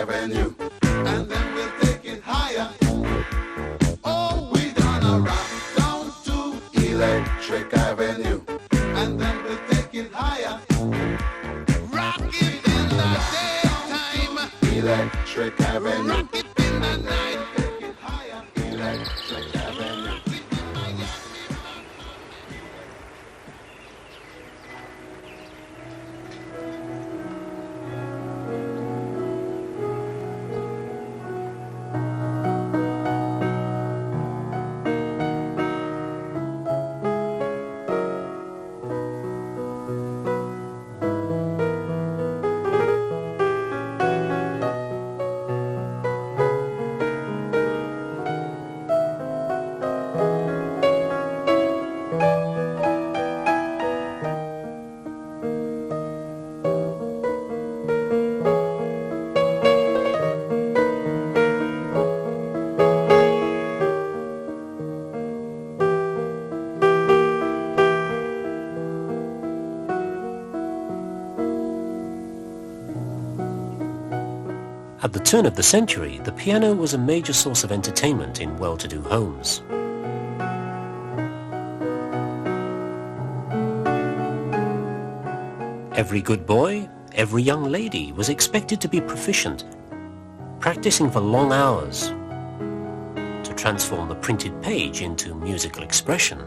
Avenue. And then we'll take it higher. Oh, we gonna rock down to Electric Avenue. And then we'll take it higher. Rock it in the daytime. Electric Avenue. Rock it in the night. Take it higher. Electric Avenue. At the turn of the century, the piano was a major source of entertainment in well-to-do homes. Every good boy, every young lady was expected to be proficient, practicing for long hours to transform the printed page into musical expression.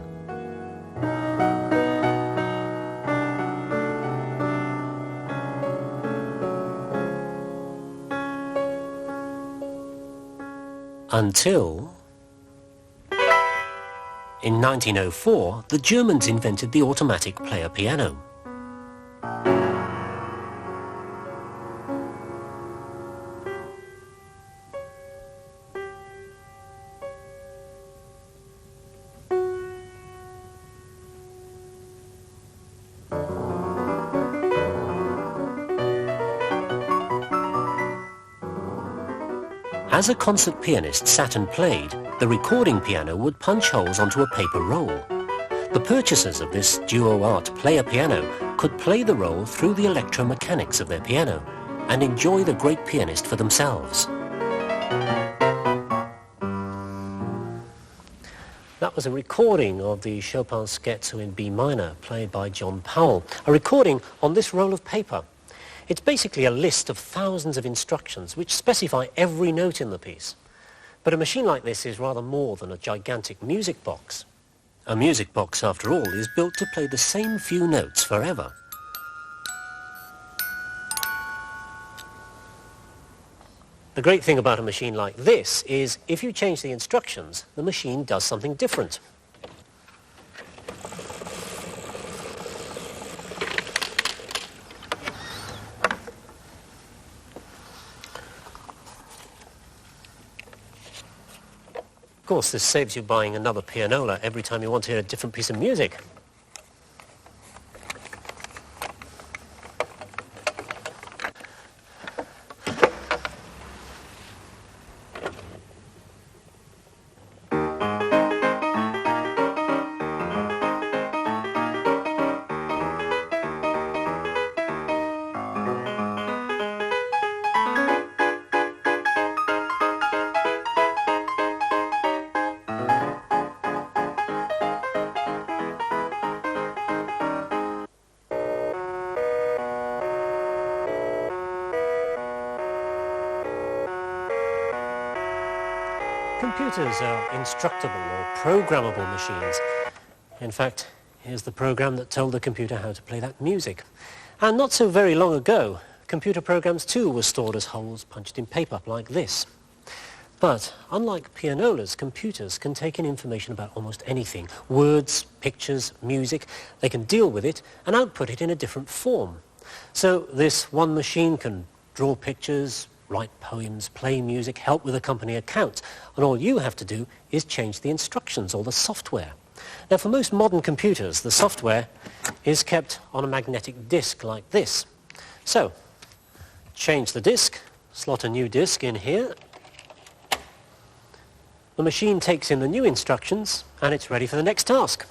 Until, in 1904, the Germans invented the automatic player piano. As a concert pianist sat and played, the recording piano would punch holes onto a paper roll. The purchasers of this duo art player piano could play the roll through the electromechanics of their piano and enjoy the great pianist for themselves. That was a recording of the Chopin Scherzo in B minor played by John Powell, a recording on this roll of paper. It's basically a list of thousands of instructions which specify every note in the piece. But a machine like this is rather more than a gigantic music box. A music box, after all, is built to play the same few notes forever. The great thing about a machine like this is if you change the instructions, the machine does something different. Of course, this saves you buying another pianola every time you want to hear a different piece of music. Computers are instructable or programmable machines. In fact, here's the program that told the computer how to play that music. And not so very long ago, computer programs too were stored as holes punched in paper like this. But unlike pianolas, computers can take in information about almost anything. Words, pictures, music. They can deal with it and output it in a different form. So this one machine can draw pictures, write poems, play music, help with a company account, and all you have to do is change the instructions or the software. Now, for most modern computers, the software is kept on a magnetic disk like this. So, change the disk, slot a new disk in here. The machine takes in the new instructions, and it's ready for the next task.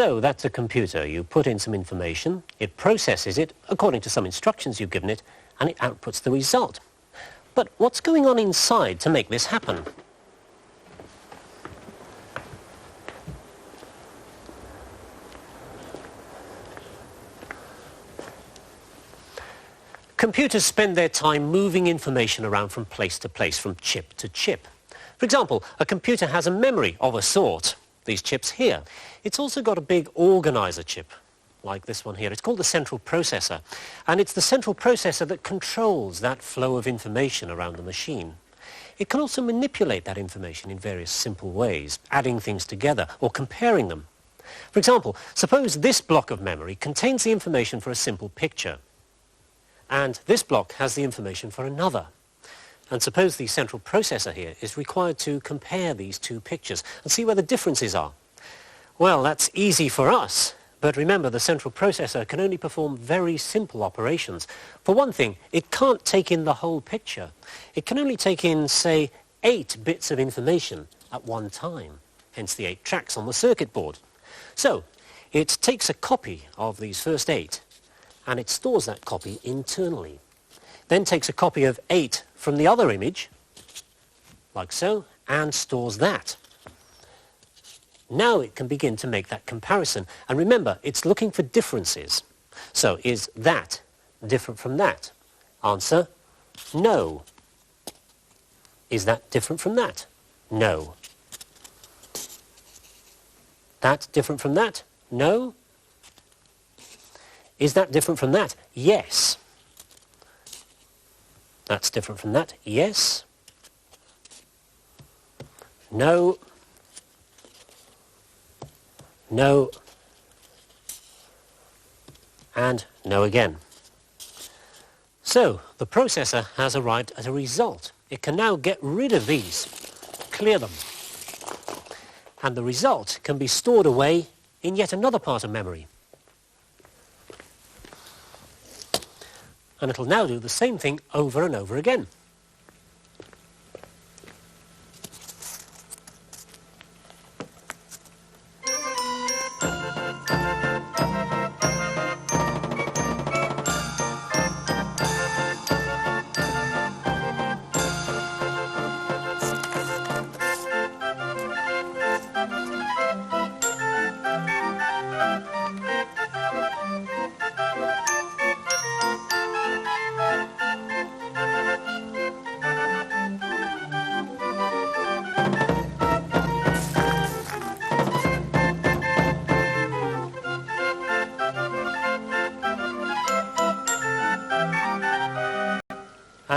So that's a computer. You put in some information, it processes it according to some instructions you've given it, and it outputs the result. But what's going on inside to make this happen? Computers spend their time moving information around from place to place, from chip to chip. For example, a computer has a memory of a sort, these chips here. It's also got a big organizer chip, like this one here. It's called the central processor, and it's the central processor that controls that flow of information around the machine. It can also manipulate that information in various simple ways, adding things together or comparing them. For example, suppose this block of memory contains the information for a simple picture, and this block has the information for another. And suppose the central processor here is required to compare these two pictures and see where the differences are. Well, that's easy for us, but remember, the central processor can only perform very simple operations. For one thing, it can't take in the whole picture. It can only take in, say, 8 bits of information at one time, hence the 8 tracks on the circuit board. So, it takes a copy of these first 8, and it stores that copy internally. Then takes a copy of 8 from the other image, like so, and stores that. Now it can begin to make that comparison. And remember, it's looking for differences. So is that different from that? Answer, no. Is that different from that? No. That different from that? No. Is that different from that? Yes. That's different from that? Yes. No. No. And no again. So, the processor has arrived at a result. It can now get rid of these, clear them. And the result can be stored away in yet another part of memory. And it'll now do the same thing over and over again.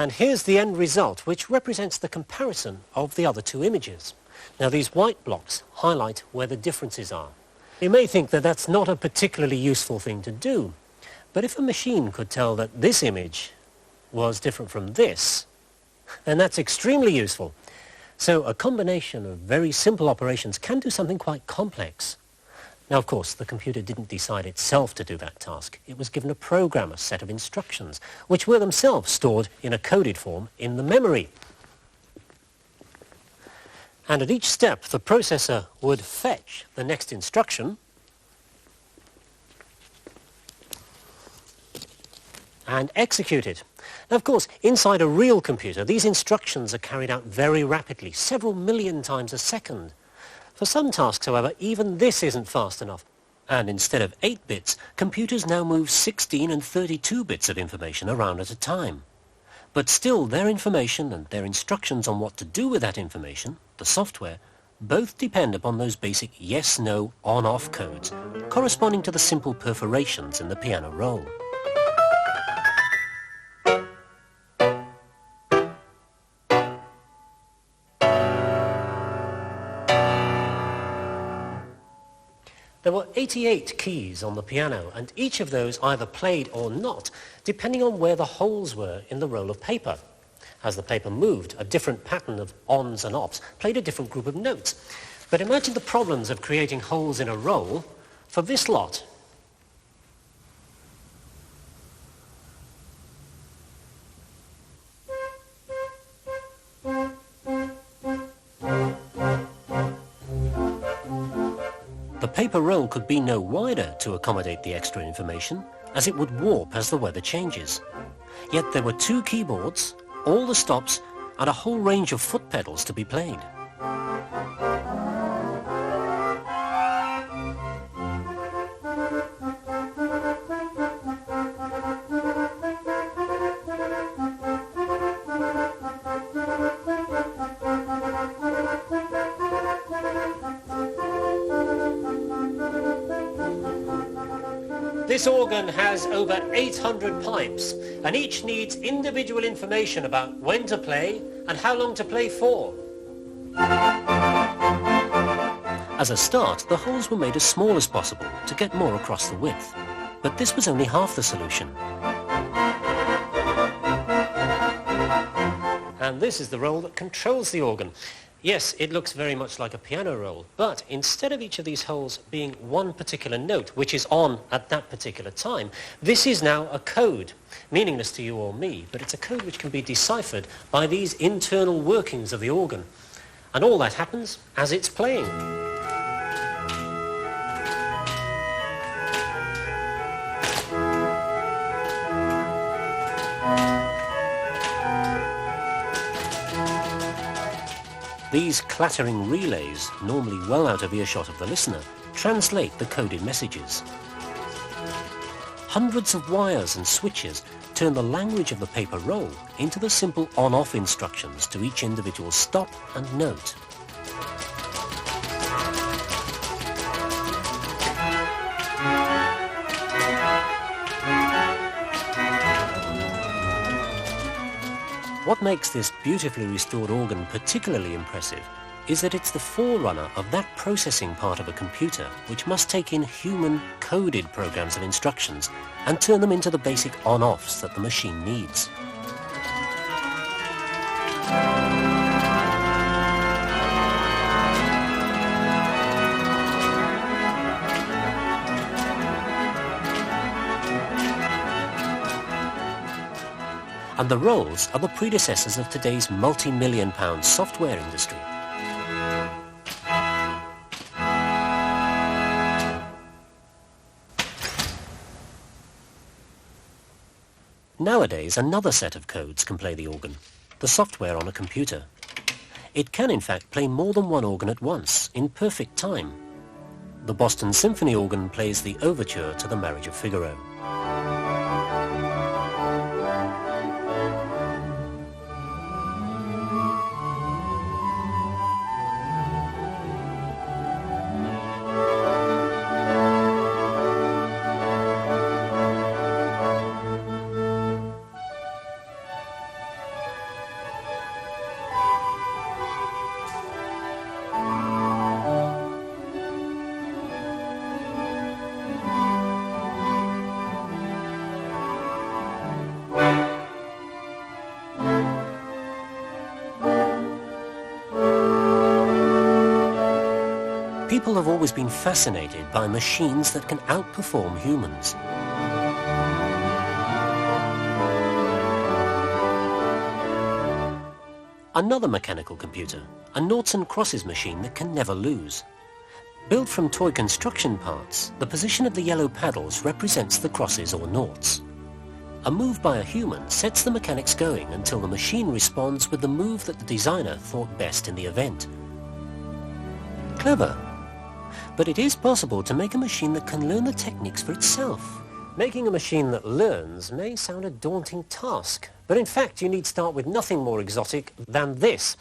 And here's the end result, which represents the comparison of the other two images. Now, these white blocks highlight where the differences are. You may think that that's not a particularly useful thing to do, but if a machine could tell that this image was different from this, then that's extremely useful. So a combination of very simple operations can do something quite complex. Now, of course, the computer didn't decide itself to do that task. It was given a program, a set of instructions, which were themselves stored in a coded form in the memory. And at each step, the processor would fetch the next instruction and execute it. Now, of course, inside a real computer, these instructions are carried out very rapidly, several million times a second. For some tasks, however, even this isn't fast enough. And instead of 8 bits, computers now move 16 and 32 bits of information around at a time. But still, their information and their instructions on what to do with that information, the software, both depend upon those basic yes, no, on-off codes, corresponding to the simple perforations in the piano roll. There were 88 keys on the piano, and each of those either played or not, depending on where the holes were in the roll of paper. As the paper moved, a different pattern of ons and offs played a different group of notes. But imagine the problems of creating holes in a roll for this lot. The paper roll could be no wider to accommodate the extra information, as it would warp as the weather changes. Yet there were 2 keyboards, all the stops, and a whole range of foot pedals to be played. This organ has over 800 pipes, and each needs individual information about when to play and how long to play for. As a start, the holes were made as small as possible to get more across the width. But this was only half the solution. And this is the roll that controls the organ. Yes, it looks very much like a piano roll, but instead of each of these holes being one particular note, which is on at that particular time, this is now a code, meaningless to you or me, but it's a code which can be deciphered by these internal workings of the organ. And all that happens as it's playing. These clattering relays, normally well out of earshot of the listener, translate the coded messages. Hundreds of wires and switches turn the language of the paper roll into the simple on-off instructions to each individual stop and note. What makes this beautifully restored organ particularly impressive is that it's the forerunner of that processing part of a computer which must take in human coded programs of instructions and turn them into the basic on-offs that the machine needs. And the rolls are the predecessors of today's multi-million-pound software industry. Nowadays, another set of codes can play the organ, the software on a computer. It can, in fact, play more than one organ at once, in perfect time. The Boston Symphony Organ plays the overture to The Marriage of Figaro. People have always been fascinated by machines that can outperform humans. Another mechanical computer, a noughts and crosses machine that can never lose. Built from toy construction parts, the position of the yellow paddles represents the crosses or noughts. A move by a human sets the mechanics going until the machine responds with the move that the designer thought best in the event. Clever. But it is possible to make a machine that can learn the techniques for itself. Making a machine that learns may sound a daunting task, but in fact you need start with nothing more exotic than this.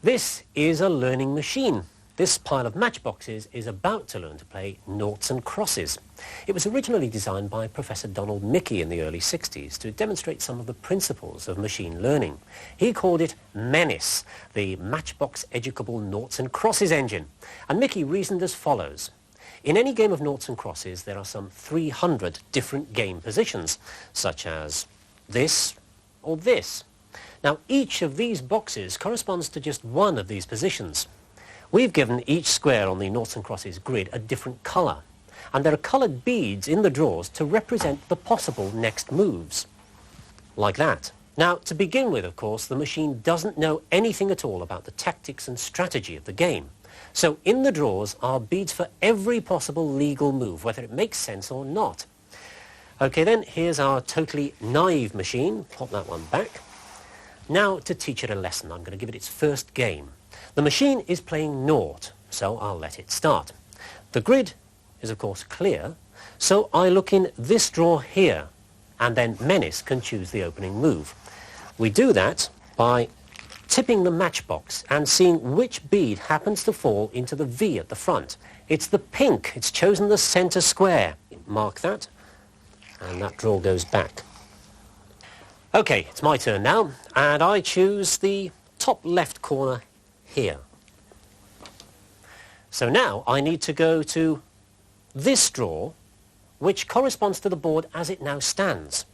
This is a learning machine. This pile of matchboxes is about to learn to play noughts and crosses. It was originally designed by Professor Donald Mickey in the early 60s to demonstrate some of the principles of machine learning. He called it MENIS, the Matchbox Educable Noughts and Crosses Engine. And Mickey reasoned as follows. In any game of noughts and crosses, there are some 300 different game positions, such as this or this. Now, each of these boxes corresponds to just one of these positions. We've given each square on the noughts and crosses grid a different colour, and there are coloured beads in the drawers to represent the possible next moves. Like that. Now, to begin with, of course, the machine doesn't know anything at all about the tactics and strategy of the game, So in the drawers are beads for every possible legal move, whether it makes sense or not. Okay then, here's our totally naive machine. Pop that one back. Now to teach it a lesson, I'm going to give it its first game. The machine is playing naught, so I'll let it start. The grid is of course clear, so I look in this drawer here, and then Menace can choose the opening move. We do that by tipping the matchbox and seeing which bead happens to fall into the V at the front. It's the pink. It's chosen the centre square. Mark that, and that drawer goes back. Okay, it's my turn now, and I choose the top left corner here. So now I need to go to this drawer, which corresponds to the board as it now stands.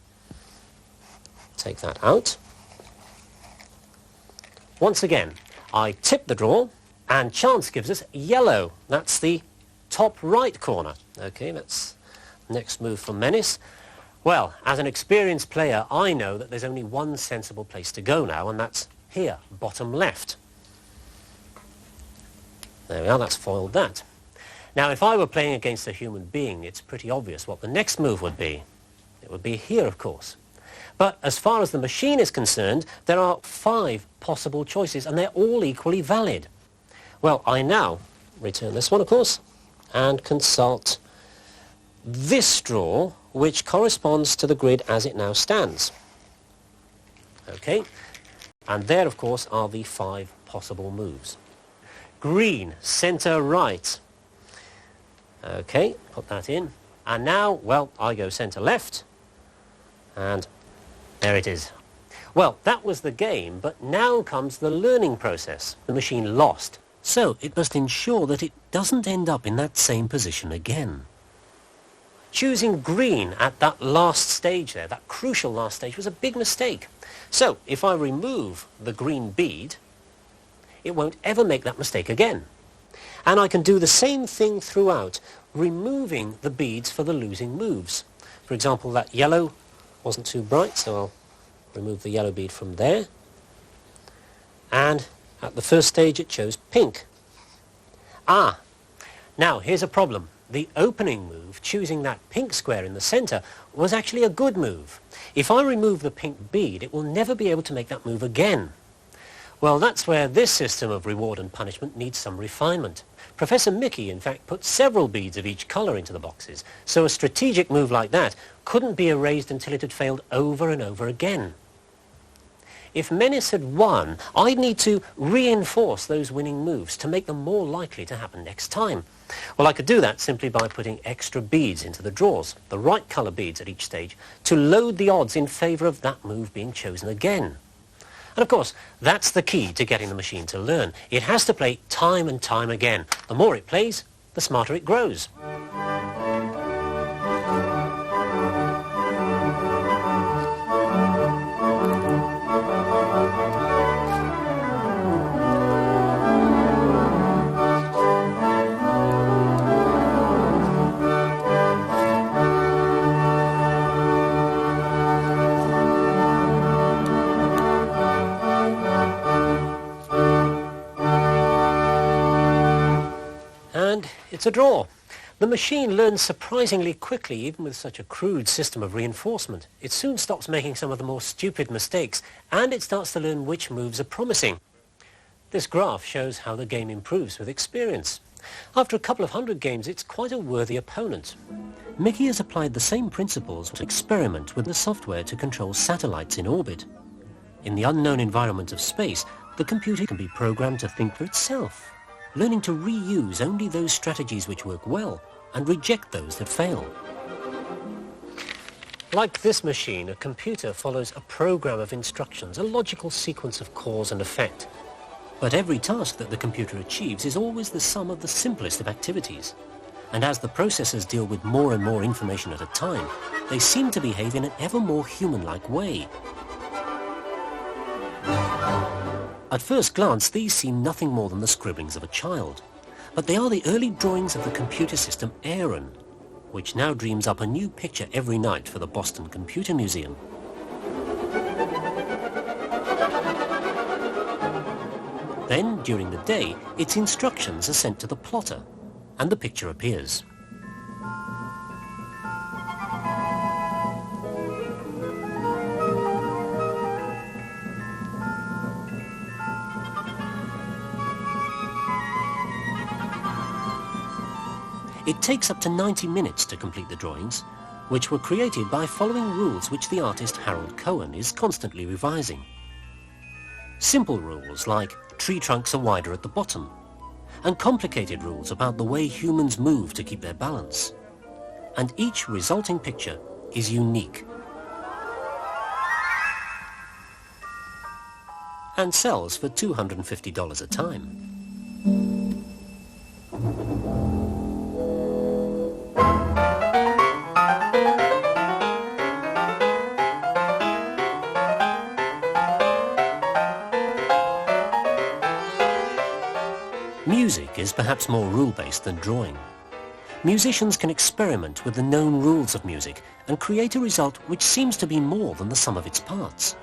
Take that out. Once again, I tip the drawer, and chance gives us yellow. That's the top right corner. Okay, that's next move for Menace. Well, as an experienced player, I know that there's only one sensible place to go now, and that's here, bottom left. There we are, that's foiled that. Now, if I were playing against a human being, it's pretty obvious what the next move would be. It would be here, of course. But as far as the machine is concerned, there are 5 possible choices, and they're all equally valid. Well, I now return this one, of course, and consult this drawer, which corresponds to the grid as it now stands. Okay, and there, of course, are the 5 possible moves. Green, centre right. Okay, put that in. And now, well, I go centre left, and there it is. Well, that was the game, but now comes the learning process. The machine lost, so it must ensure that it doesn't end up in that same position again. Choosing green at that last stage there, that crucial last stage, was a big mistake. So, if I remove the green bead, it won't ever make that mistake again. And I can do the same thing throughout, removing the beads for the losing moves. For example, that yellow wasn't too bright, so I'll remove the yellow bead from there. And at the first stage it chose pink. Ah, now here's a problem. The opening move, choosing that pink square in the centre, was actually a good move. If I remove the pink bead, it will never be able to make that move again. Well, that's where this system of reward and punishment needs some refinement. Professor Mickey, in fact, put several beads of each colour into the boxes, so a strategic move like that couldn't be erased until it had failed over and over again. If Menace had won, I'd need to reinforce those winning moves to make them more likely to happen next time. Well, I could do that simply by putting extra beads into the drawers, the right colour beads at each stage, to load the odds in favour of that move being chosen again. And of course, that's the key to getting the machine to learn. It has to play time and time again. The more it plays, the smarter it grows. It's a draw. The machine learns surprisingly quickly, even with such a crude system of reinforcement. It soon stops making some of the more stupid mistakes, and it starts to learn which moves are promising. This graph shows how the game improves with experience. After a couple of hundred games, it's quite a worthy opponent. Mickey has applied the same principles to experiment with the software to control satellites in orbit. In the unknown environment of space, the computer can be programmed to think for itself, learning to reuse only those strategies which work well and reject those that fail. Like this machine, a computer follows a program of instructions, a logical sequence of cause and effect. But every task that the computer achieves is always the sum of the simplest of activities. And as the processors deal with more and more information at a time, they seem to behave in an ever more human-like way. At first glance, these seem nothing more than the scribblings of a child. But they are the early drawings of the computer system Aaron, which now dreams up a new picture every night for the Boston Computer Museum. Then, during the day, its instructions are sent to the plotter, and the picture appears. It takes up to 90 minutes to complete the drawings, which were created by following rules which the artist Harold Cohen is constantly revising. Simple rules like tree trunks are wider at the bottom, and complicated rules about the way humans move to keep their balance. And each resulting picture is unique and sells for $250 a time. Music is perhaps more rule-based than drawing. Musicians can experiment with the known rules of music and create a result which seems to be more than the sum of its parts.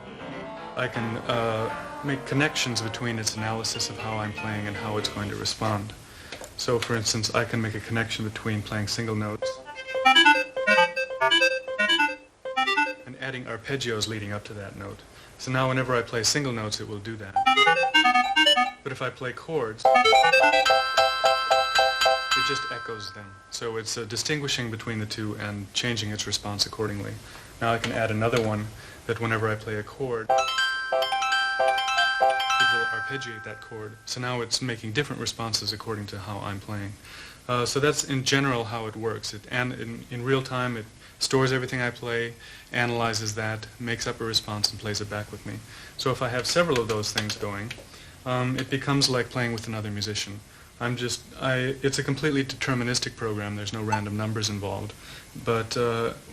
I can make connections between its analysis of how I'm playing and how it's going to respond. So, for instance, I can make a connection between playing single notes and adding arpeggios leading up to that note. So now whenever I play single notes, it will do that. But if I play chords, it just echoes them. So it's distinguishing between the two and changing its response accordingly. Now I can add another one that whenever I play a chord, it will arpeggiate that chord. So now it's making different responses according to how I'm playing. So that's in general how it works. And in real time, it stores everything I play, analyzes that, makes up a response, and plays it back with me. So if I have several of those things going, it becomes like playing with another musician. It's a completely deterministic program. There's no random numbers involved. But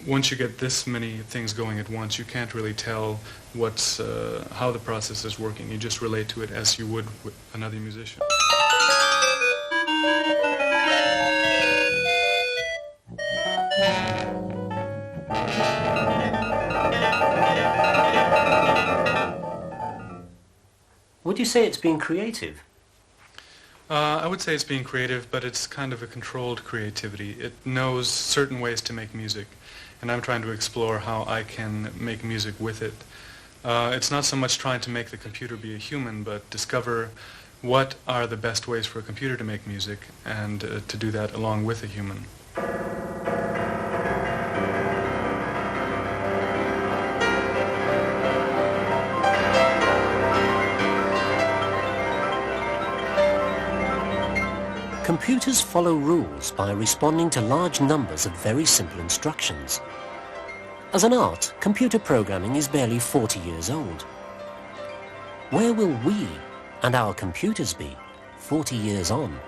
once you get this many things going at once, you can't really tell how the process is working. You just relate to it as you would with another musician. Would you say it's being creative? I would say it's being creative, but it's kind of a controlled creativity. It knows certain ways to make music, and I'm trying to explore how I can make music with it. It's not so much trying to make the computer be a human, but discover what are the best ways for a computer to make music, and to do that along with a human. Computers follow rules by responding to large numbers of very simple instructions. As an art, computer programming is barely 40 years old. Where will we and our computers be 40 years on?